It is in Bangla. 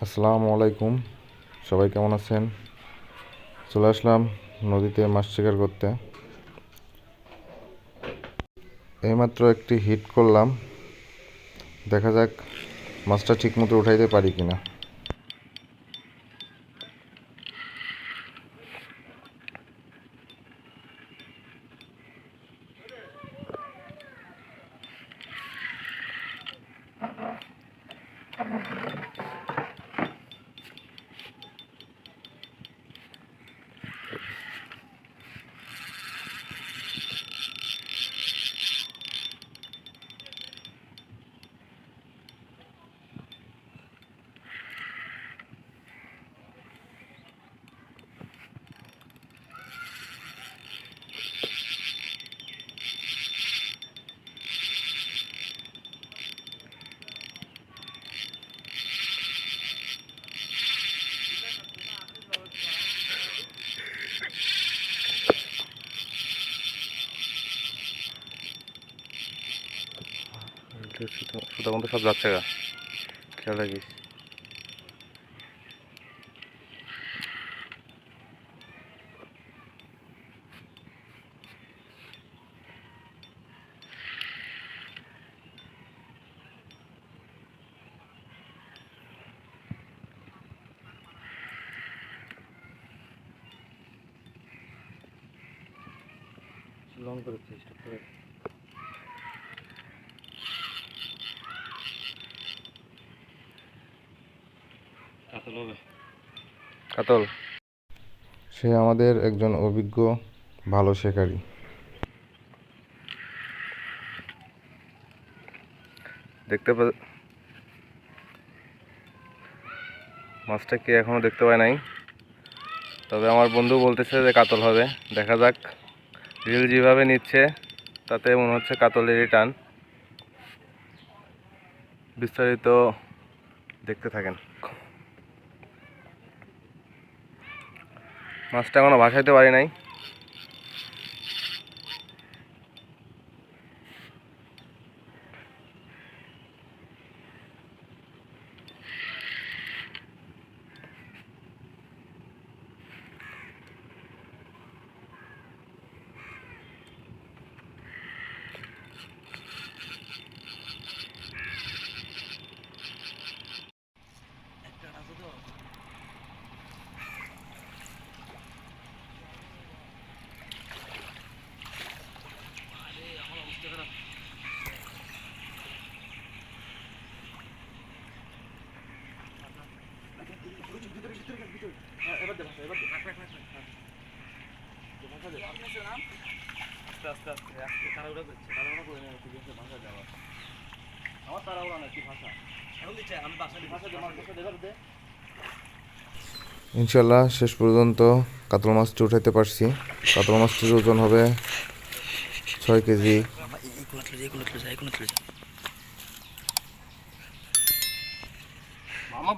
আসসালামু আলাইকুম, সবাই কেমন আছেন? চলে আসলাম নদীতে মাছ শিকার করতে। এইমাত্র একটি হিট করলাম, দেখা যাক মাছটা ঠিকমতো উঠাইতে পারি কিনা। সুতা মতো সব যাচ্ছে গা, খেয়াল রাখিস। লং করে চেষ্টা করে কাতল হবে। কাতল সে আমাদের একজন অভিজ্ঞ ভালো শিকারী। মাছটা কে এখনো দেখতে পায় নাই, তবে আমার বন্ধু বলতেছে যে কাতল হবে। দেখা যাক, রিল যেভাবে নিচ্ছে তাতে মনে হচ্ছে কাতলেরই টান। বিস্তারিত দেখতে থাকেন। মাছটা এখনো ভাসাইতে পারি নাই। ইনশাল্লাহ শেষ পর্যন্ত কাতল মাছটি উঠাইতে পারছি। কাতল মাছটির ওজন হবে 6 কেজি।